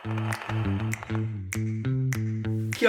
Kia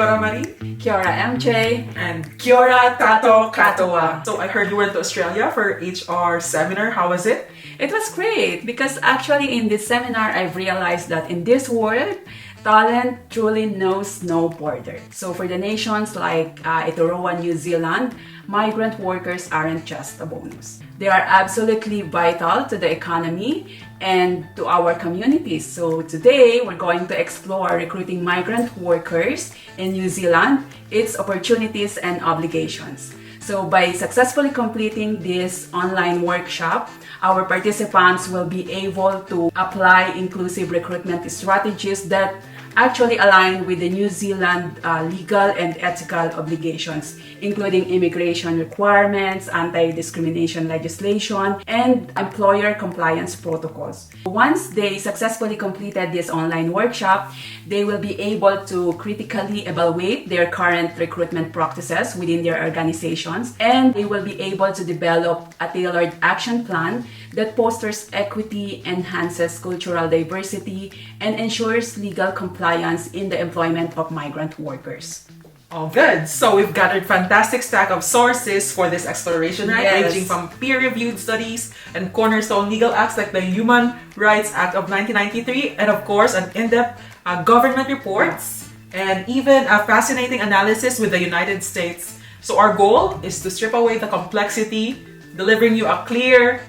ora, Marie. Kia ora, MJ. And kia ora, Tato Katoa. So I heard you went to Australia for HR seminar. How was it? It was great because actually in this seminar I've realized that in this world, talent truly knows no border. So for the nations like Itaroa, New Zealand, migrant workers aren't just a bonus. They are absolutely vital to the economy and to our communities. So today we're going to explore recruiting migrant workers in New Zealand, its opportunities and obligations. So by successfully completing this online workshop, our participants will be able to apply inclusive recruitment strategies that actually align with the New Zealand legal and ethical obligations, including immigration requirements, anti-discrimination legislation, and employer compliance protocols. Once they successfully completed this online workshop, they will be able to critically evaluate their current recruitment practices within their organizations, and they will be able to develop a tailored action plan that fosters equity, enhances cultural diversity, and ensures legal compliance in the employment of migrant workers. Oh, good. So we've gathered fantastic stack of sources for this exploration, right? Yes. Ranging from peer-reviewed studies and cornerstone legal acts like the Human Rights Act of 1993, and of course, an in-depth government reports, and even a fascinating analysis with the United States. So our goal is to strip away the complexity, delivering you a clear,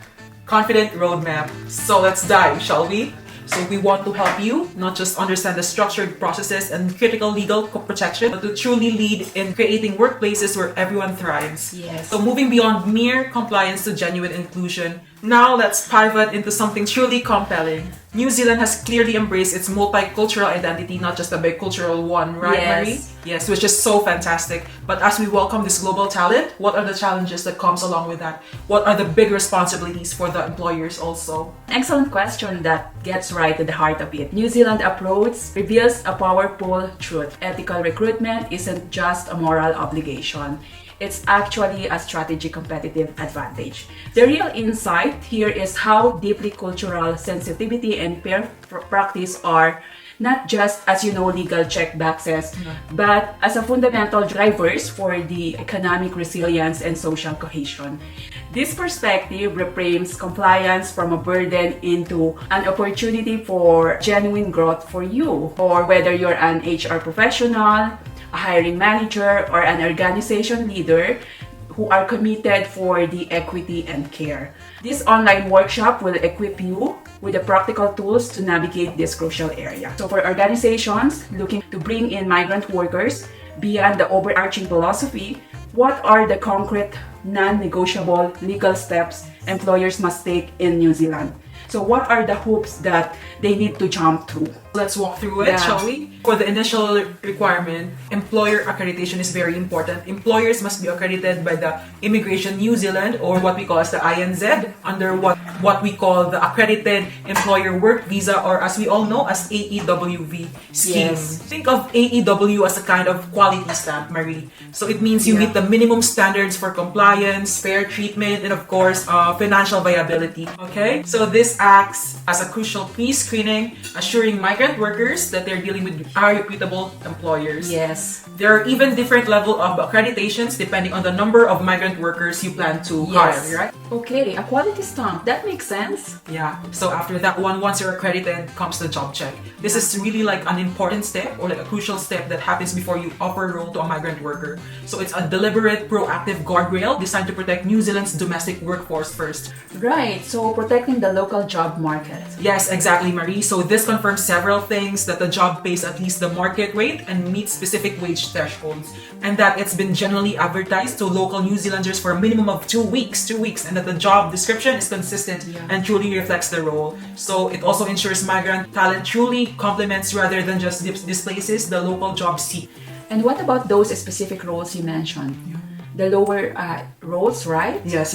confident roadmap. So let's dive, shall we? So we want to help you not just understand the structured processes and critical legal protection, but to truly lead in creating workplaces where everyone thrives. Yes. So moving beyond mere compliance to genuine inclusion, now let's pivot into something truly compelling. New Zealand has clearly embraced its multicultural identity, not just a bicultural one, right, Yes. Marie? Yes, which is so fantastic. But as we welcome this global talent, what are the challenges that comes along with that? What are the big responsibilities for the employers also? Excellent question that gets right to the heart of it. New Zealand approach reveals a powerful truth. Ethical recruitment isn't just a moral obligation. It's actually a strategic competitive advantage. The real insight here is how deeply cultural sensitivity and fair practice are not just, as you know, legal check boxes, but as a fundamental drivers for the economic resilience and social cohesion. This perspective reframes compliance from a burden into an opportunity for genuine growth for you, or whether you're an HR professional, a hiring manager, or an organization leader who are committed for the equity and care. This online workshop will equip you with the practical tools to navigate this crucial area. So for organizations looking to bring in migrant workers beyond the overarching philosophy, what are the concrete, non-negotiable legal steps employers must take in New Zealand? So what are the hoops that they need to jump through? Let's walk through it, shall we? For the initial requirement, employer accreditation is very important. Employers must be accredited by the Immigration New Zealand, or what we call as the INZ, under what we call the Accredited Employer Work Visa, or as we all know as AEWV scheme. Yes. Think of AEW as a kind of quality stamp, Marie. So it means you meet the minimum standards for compliance, fair treatment, and of course, financial viability. Okay? So this acts as a crucial pre-screening, assuring migrant workers that they're dealing with reputable employers. Yes. There are even different level of accreditations depending on the number of migrant workers you plan to hire, right? Okay, a quality stamp. That makes sense. Yeah. So after that one, once you're accredited, comes the job check. This is really like an important step, or like a crucial step that happens before you offer a role to a migrant worker. So it's a deliberate, proactive guardrail designed to protect New Zealand's domestic workforce first. Right, so protecting the local job market. Yes, exactly, Marie. So this confirms several things: that the job pays at least the market rate and meets specific wage thresholds, and that it's been generally advertised to local New Zealanders for a minimum of 2 weeks, and that the job description is consistent and truly reflects the role. So it also ensures migrant talent truly complements rather than just displaces the local job seek. And what about those specific roles you mentioned? The lower roles, right? Yes.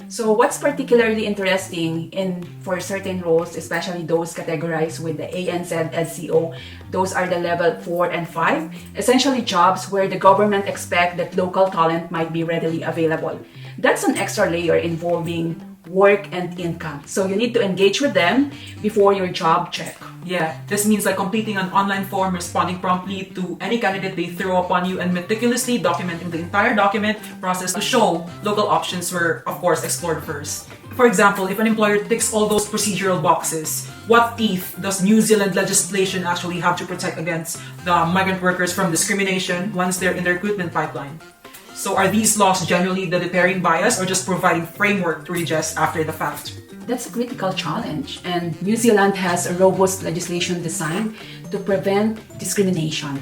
So what's particularly interesting for certain roles, especially those categorized with the ANZ SCO, those are the level 4 and 5, essentially jobs where the government expect that local talent might be readily available. That's an extra layer involving work, and income. So you need to engage with them before your job check. Yeah, this means like completing an online form, responding promptly to any candidate they throw upon you, and meticulously documenting the entire document process to show local options were, of course, explored first. For example, if an employer ticks all those procedural boxes, what teeth does New Zealand legislation actually have to protect against the migrant workers from discrimination once they're in the recruitment pipeline? So are these laws genuinely the deterring bias or just providing framework to redress after the fact? That's a critical challenge, and New Zealand has a robust legislation designed to prevent discrimination,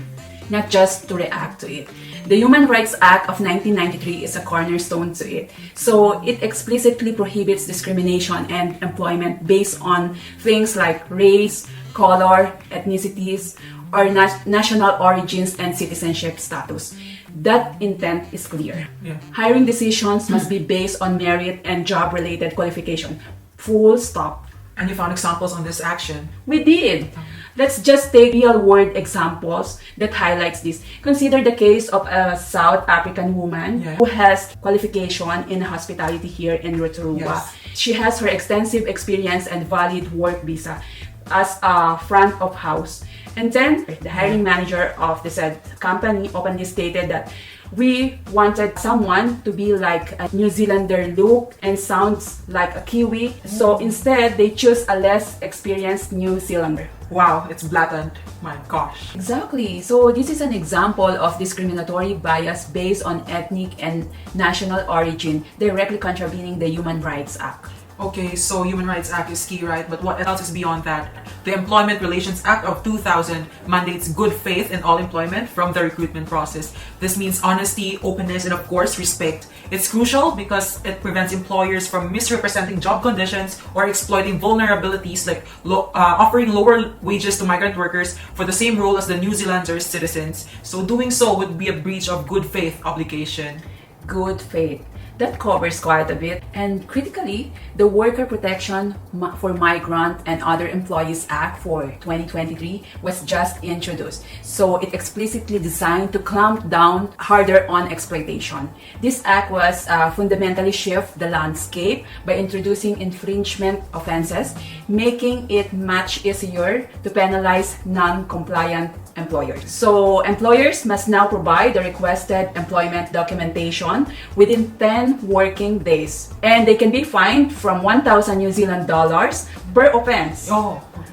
not just to react to it. The Human Rights Act of 1993 is a cornerstone to it. So it explicitly prohibits discrimination and employment based on things like race, color, ethnicities, or national origins and citizenship status. That intent is clear. Yeah. Hiring decisions must be based on merit and job-related qualification. Full stop. And you found examples on this action. We did. Let's just take real-world examples that highlights this. Consider the case of a South African woman who has qualification in hospitality here in Rotorua. Yes. She has her extensive experience and valid work visa as a front of house. And then the hiring manager of the said company openly stated that we wanted someone to be like a New Zealander look and sounds like a Kiwi. So instead, they choose a less experienced New Zealander. Wow, it's blatant. My gosh. Exactly. So this is an example of discriminatory bias based on ethnic and national origin, directly contravening the Human Rights Act. Okay, so Human Rights Act is key, right? But what else is beyond that? The Employment Relations Act of 2000 mandates good faith in all employment from the recruitment process. This means honesty, openness, and of course, respect. It's crucial because it prevents employers from misrepresenting job conditions or exploiting vulnerabilities like offering lower wages to migrant workers for the same role as the New Zealanders citizens. So doing so would be a breach of good faith obligation. Good faith. That covers quite a bit. And critically, the Worker Protection for Migrant and Other Employees Act for 2023 was just introduced. So it explicitly designed to clamp down harder on exploitation. This act was fundamentally shift the landscape by introducing infringement offenses, making it much easier to penalize non-compliant employers. So employers must now provide the requested employment documentation within 10 working days, and they can be fined from 1,000 New Zealand dollars per offense.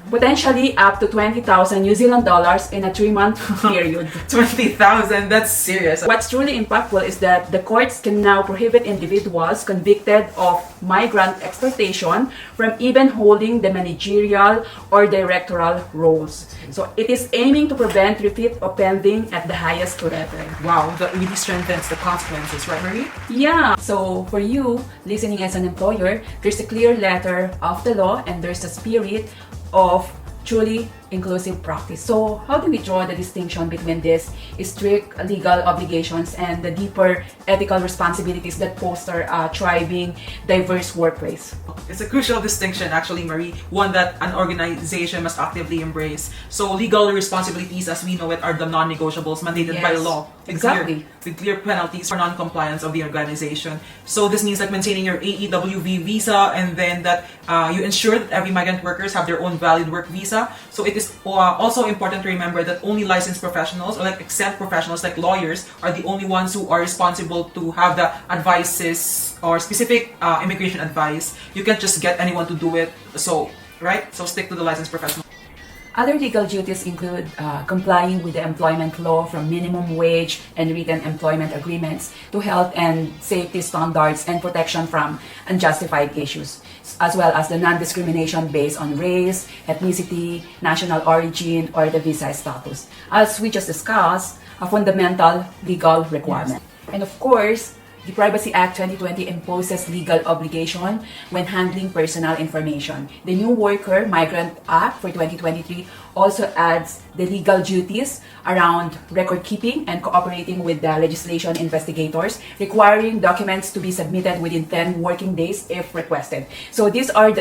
Potentially up to 20,000 New Zealand dollars in a 3-month period. 20,000, that's serious. What's truly impactful is that the courts can now prohibit individuals convicted of migrant exploitation from even holding the managerial or directorial roles. So it is aiming to prevent repeat offending at the highest level. Wow, that really strengthens the consequences, right, Marie? Yeah. So for you, listening as an employer, there's a clear letter of the law and there's a spirit of truly inclusive practice. So how do we draw the distinction between these strict legal obligations and the deeper ethical responsibilities that foster a thriving, diverse workplace? It's a crucial distinction, actually, Marie, one that an organization must actively embrace. So legal responsibilities, as we know it, are the non-negotiables mandated by law. Exactly. With clear penalties for non-compliance of the organization. So this means like maintaining your AEWV visa, and then that you ensure that every migrant workers have their own valid work visa. So it is also important to remember that only licensed professionals or like exempt professionals like lawyers are the only ones who are responsible to have the advices or specific immigration advice. You can't just get anyone to do it. So, right? So stick to the licensed professional. Other legal duties include complying with the employment law, from minimum wage and written employment agreements to health and safety standards and protection from unjustified issues, as well as the non-discrimination based on race, ethnicity, national origin, or the visa status. As we just discussed, a fundamental legal requirement. And of course, the Privacy Act 2020 imposes legal obligation when handling personal information. The new Worker Migrant Act for 2023 also adds the legal duties around record keeping and cooperating with the legislation investigators, requiring documents to be submitted within 10 working days if requested. So these are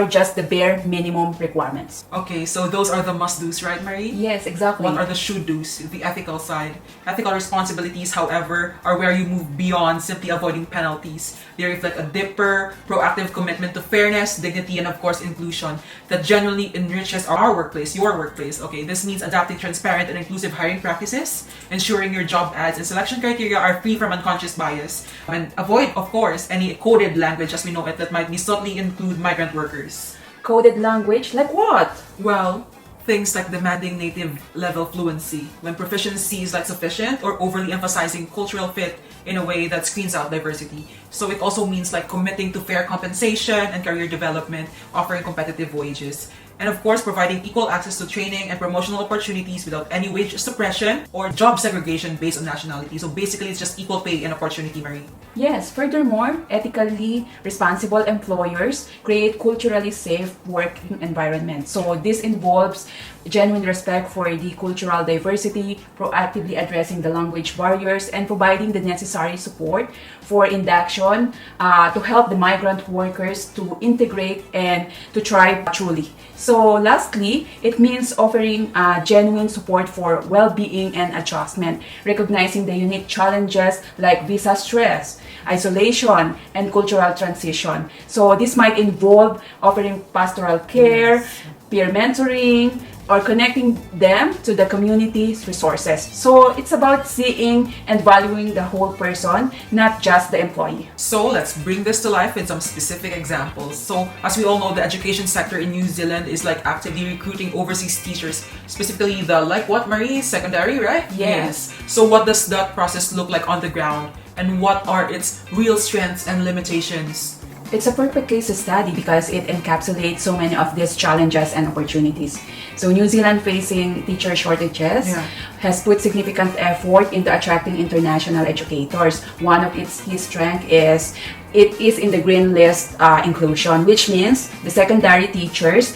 just the bare minimum requirements. Okay, so those are the must-dos, right, Marie? Yes, exactly. What are the should-dos, the ethical side? Ethical responsibilities, however, are where you move beyond simply avoiding penalties. They reflect a deeper, proactive commitment to fairness, dignity, and of course, inclusion that genuinely enriches our workplace, your workplace. Okay, this means adapting transparent and inclusive hiring practices, ensuring your job ads and selection criteria are free from unconscious bias, and avoid, of course, any coded language as we know it that might be subtly include migrant workers. Coded language? Like what? Well, things like demanding native level fluency, when proficiency is like sufficient, or overly emphasizing cultural fit in a way that screens out diversity. So it also means like committing to fair compensation and career development, offering competitive wages, and of course providing equal access to training and promotional opportunities without any wage suppression or job segregation based on nationality. So basically it's just equal pay and opportunity, Marie. Yes, furthermore, ethically responsible employers create culturally safe working environments. So this involves genuine respect for the cultural diversity, proactively addressing the language barriers, and providing the necessary support for induction to help the migrant workers to integrate and to thrive truly. So lastly, it means offering genuine support for well-being and adjustment, recognizing the unique challenges like visa stress, isolation, and cultural transition. So this might involve offering pastoral care, peer mentoring, or connecting them to the community's resources. So it's about seeing and valuing the whole person, not just the employee. So let's bring this to life with some specific examples. So as we all know, the education sector in New Zealand is like actively recruiting overseas teachers, specifically the like what, Marie? Secondary, right? Yes. So what does that process look like on the ground? And what are its real strengths and limitations? It's a perfect case study because it encapsulates so many of these challenges and opportunities. So New Zealand facing teacher shortages has put significant effort into attracting international educators. One of its key strengths is it is in the green list inclusion, which means the secondary teachers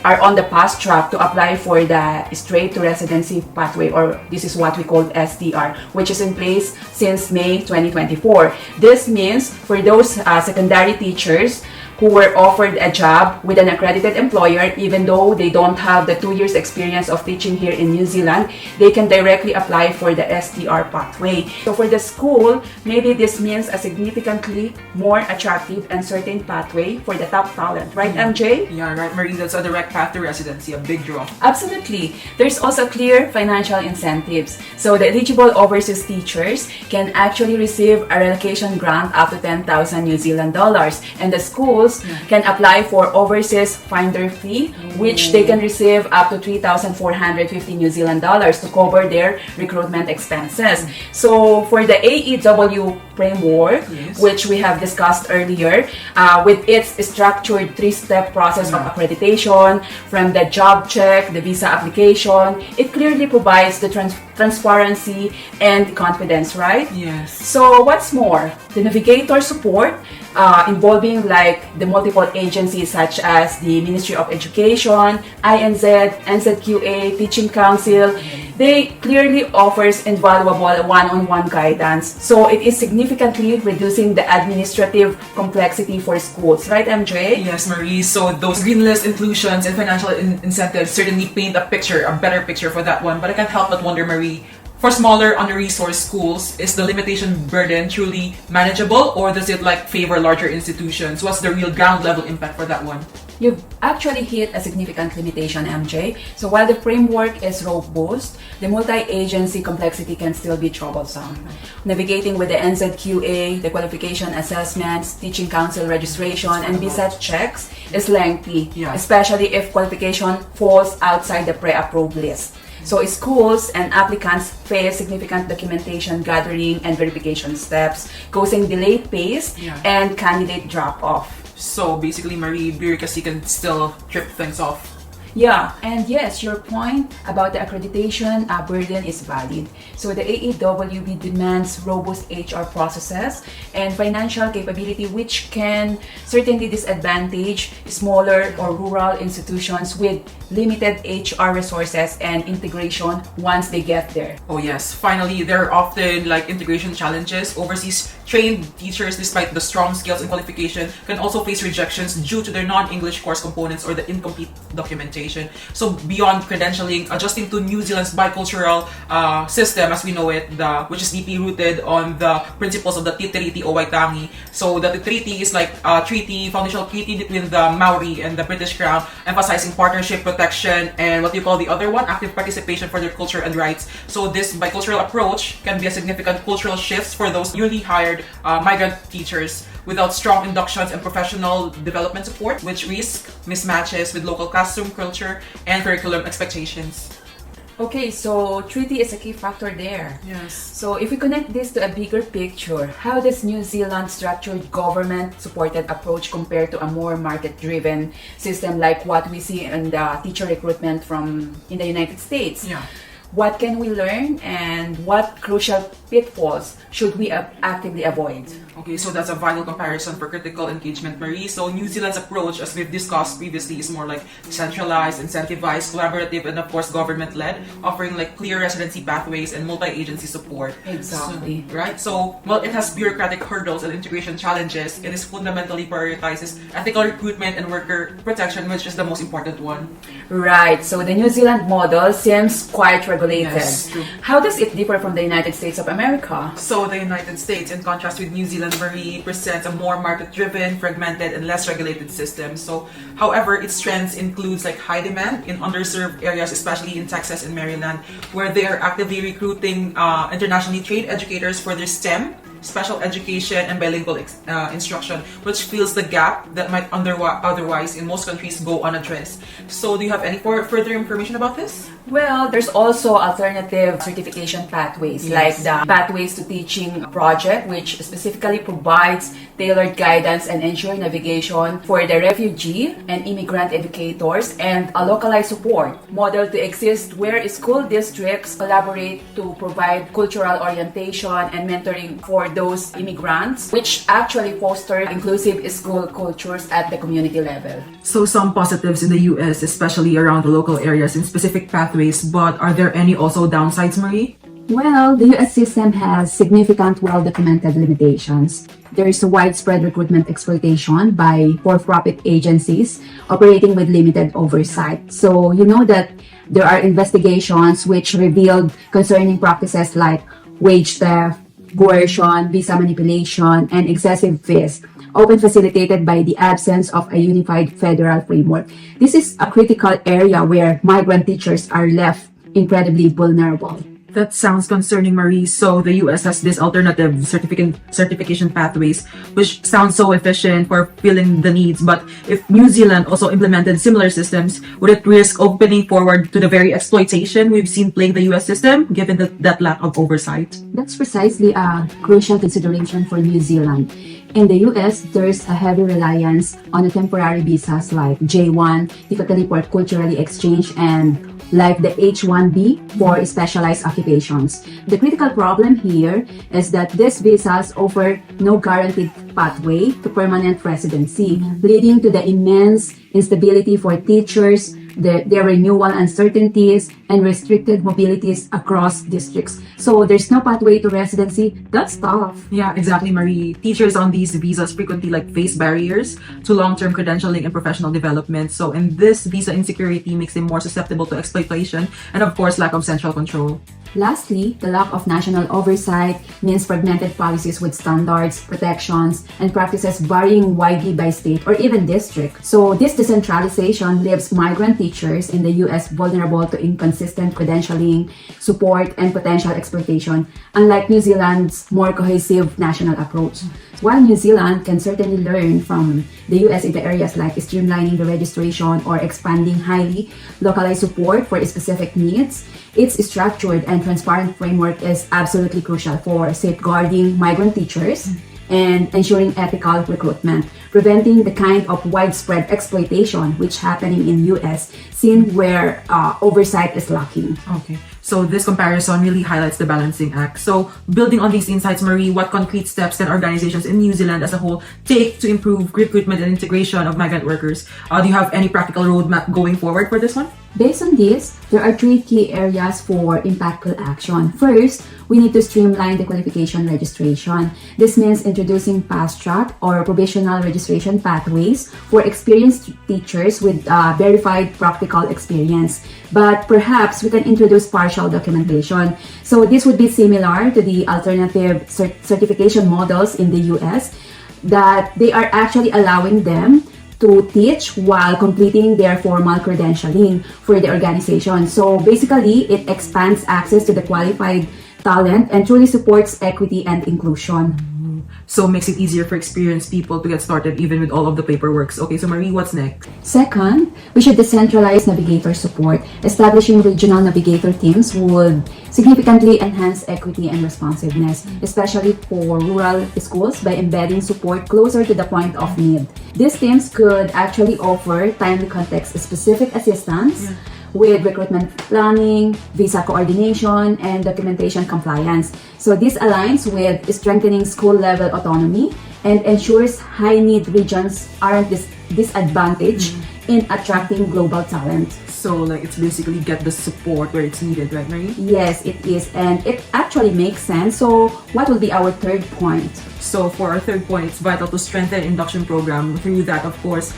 are on the fast track to apply for the straight to residency pathway, or this is what we call STR, which is in place since May 2024. This means for those secondary teachers who were offered a job with an accredited employer, even though they don't have the 2 years experience of teaching here in New Zealand, they can directly apply for the STR pathway. So for the school, maybe this means a significantly more attractive and certain pathway for the top talent, right, MJ? Yeah, right, Marie. That's a direct path to residency, a big draw. Absolutely. There's also clear financial incentives. So the eligible overseas teachers can actually receive a relocation grant up to 10,000 New Zealand dollars, and the schools can apply for overseas finder fee, which they can receive up to 3,450 New Zealand dollars to cover their recruitment expenses. So for the AEW framework, which we have discussed earlier, with its structured 3-step process of accreditation, from the job check, the visa application, it clearly provides the transparency and confidence, right? Yes. So what's more, the navigator support involving like the multiple agencies such as the Ministry of Education, INZ, NZQA, Teaching Council, they clearly offers invaluable one-on-one guidance. So it is significantly reducing the administrative complexity for schools, right, MJ? Yes, Marie. So those green list inclusions and financial incentives certainly paint a picture, a better picture for that one. But I can't help but wonder, Marie, for smaller, under-resourced schools, is the limitation burden truly manageable, or does it like favor larger institutions? What's the real ground level impact for that one? You've actually hit a significant limitation, MJ. So while the framework is robust, the multi-agency complexity can still be troublesome. Navigating with the NZQA, the qualification assessments, teaching council registration, and visa checks is lengthy, especially if qualification falls outside the pre-approved list. So schools and applicants face significant documentation gathering and verification steps, causing delayed pace and candidate drop-off. So basically, Marie, bureaucracy can still trip things off. Yeah, and yes, your point about the accreditation burden is valid. So the AEWB demands robust HR processes and financial capability, which can certainly disadvantage smaller or rural institutions with limited HR resources and integration once they get there. Oh yes, finally, there are often like integration challenges. Overseas trained teachers, despite the strong skills and qualification, can also face rejections due to their non-English course components or the incomplete documentation. So beyond credentialing, adjusting to New Zealand's bicultural system as we know it, which is deeply rooted on the principles of the Titiriti o Waitangi. So the treaty is like a treaty, foundational treaty between the Maori and the British Crown, emphasizing partnership, protection, and what you call the other one, active participation for their culture and rights. So this bicultural approach can be a significant cultural shift for those newly hired migrant teachers without strong inductions and professional development support, which risk mismatches with local classroom culture and curriculum expectations. Okay, so treaty is a key factor there. Yes. So if we connect this to a bigger picture, how does New Zealand's structured government-supported approach compare to a more market-driven system like what we see in the teacher recruitment in the United States? Yeah. What can we learn and what crucial pitfalls should we actively avoid? Okay, so that's a vital comparison for critical engagement, Marie. So New Zealand's approach, as we've discussed previously, is more like centralized, incentivized, collaborative, and of course government-led, offering like clear residency pathways and multi-agency support. Exactly. So, right? So, while it has bureaucratic hurdles and integration challenges, it is fundamentally prioritizes ethical recruitment and worker protection, which is the most important one. Right. So the New Zealand model seems quite regulated. Yes, true. How does it differ from the United States of America? So the United States, in contrast with New Zealand, Marie, presents a more market-driven, fragmented, and less regulated system. So, however, its strengths includes like high demand in underserved areas, especially in Texas and Maryland, where they are actively recruiting internationally trained educators for their STEM, special education, and bilingual instruction, which fills the gap that might otherwise in most countries go unaddressed. So, do you have any further information about this? Well, there's also alternative certification pathways, like Yes. the Pathways to Teaching project, which specifically provides tailored guidance and ensure navigation for the refugee and immigrant educators, and a localized support model to exist where school districts collaborate to provide cultural orientation and mentoring for those immigrants, which actually foster inclusive school cultures at the community level. So some positives in the US, especially around the local areas in specific pathways, but are there any also downsides, Marie? Well, the US system has significant well-documented limitations. There is a widespread recruitment exploitation by for-profit agencies operating with limited oversight. So you know that there are investigations which revealed concerning practices like wage theft, coercion, visa manipulation, and excessive fees, often facilitated by the absence of a unified federal framework. This is a critical area where migrant teachers are left incredibly vulnerable. That sounds concerning, Marie. So the US has this alternative certification pathways, which sounds so efficient for filling the needs. But if New Zealand also implemented similar systems, would it risk opening forward to the very exploitation we've seen plague the US system, given that lack of oversight? That's precisely a crucial consideration for New Zealand. In the US, there's a heavy reliance on the temporary visas like J1, typically for culturally exchange, and like the H1B for specialized occupations. The critical problem here is that these visas offer no guaranteed pathway to permanent residency, leading to the immense instability for teachers, their renewal uncertainties, and restricted mobilities across districts. So there's no pathway to residency. That's tough. Yeah, exactly, Marie. Teachers on these visas frequently face barriers to long-term credentialing and professional development. So, and this visa insecurity makes them more susceptible to exploitation and, of course, lack of central control. Lastly, the lack of national oversight means fragmented policies with standards, protections, and practices varying widely by state or even district. So this decentralization leaves migrant teachers in the US vulnerable to inconsistent credentialing, support, and potential exploitation, unlike New Zealand's more cohesive national approach. While New Zealand can certainly learn from the US in the areas like streamlining the registration or expanding highly localized support for specific needs, its structured and transparent framework is absolutely crucial for safeguarding migrant teachers and ensuring ethical recruitment, preventing the kind of widespread exploitation which happening in US, seen where oversight is lacking. Okay, so this comparison really highlights the balancing act. So building on these insights, Marie, what concrete steps can organizations in New Zealand as a whole take to improve recruitment and integration of migrant workers? Do you have any practical roadmap going forward for this one? Based on this, there are three key areas for impactful action. First, we need to streamline the qualification registration. This means introducing fast-track or provisional registration pathways for experienced teachers with verified practical experience. But perhaps we can introduce partial documentation. So this would be similar to the alternative certification models in the US, that they are actually allowing them to teach while completing their formal credentialing for the organization. So basically, it expands access to the qualified talent and truly supports equity and inclusion. So makes it easier for experienced people to get started even with all of the paperwork. Okay, so Marie, what's next? Second, we should decentralize navigator support. Establishing regional navigator teams would significantly enhance equity and responsiveness, especially for rural schools, by embedding support closer to the point of need. These teams could actually offer timely context-specific assistance with recruitment planning, visa coordination, and documentation compliance. So this aligns with strengthening school-level autonomy and ensures high-need regions aren't disadvantaged in attracting global talent. So like it's basically get the support where it's needed, right, Marie? Yes, it is, and it actually makes sense. So what will be our third point? So for our third point, it's vital to strengthen induction program. Through that, of course,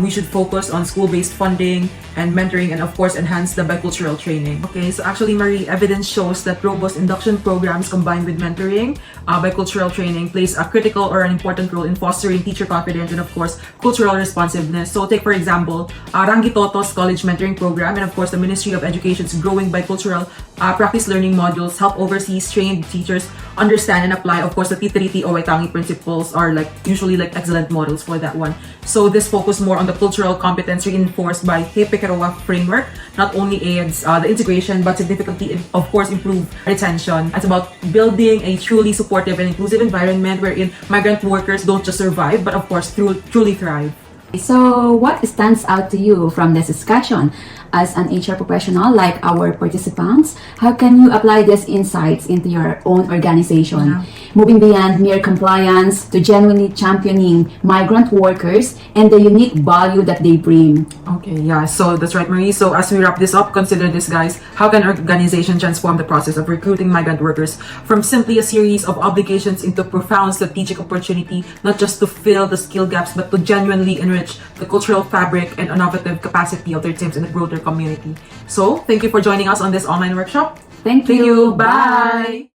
we should focus on school-based funding and mentoring, and of course, enhance the bicultural training. Okay, so actually, Marie, evidence shows that robust induction programs combined with mentoring, bicultural training plays a critical or an important role in fostering teacher confidence and of course, cultural responsiveness. So take for example, Rangi Toto's college mentoring program, and of course, the Ministry of Education's growing bicultural practice learning modules help overseas trained teachers understand and apply, of course, the Titiriti o Waitangi principles are usually excellent models for that one. So this focus more on the cultural competence reinforced by Hepikeroa framework not only aids the integration but significantly, of course, improve retention. It's about building a truly supportive and inclusive environment wherein migrant workers don't just survive but of course truly thrive. So what stands out to you from this discussion? As an HR professional like our participants, how can you apply these insights into your own organization? Moving beyond mere compliance to genuinely championing migrant workers and the unique value that they bring. Okay, yeah, so that's right, Marie. So as we wrap this up, consider this, guys. How can organization transform the process of recruiting migrant workers from simply a series of obligations into profound strategic opportunity, not just to fill the skill gaps, but to genuinely enrich the cultural fabric and innovative capacity of their teams in the broader community. So, thank you for joining us on this online workshop. Thank you. Bye!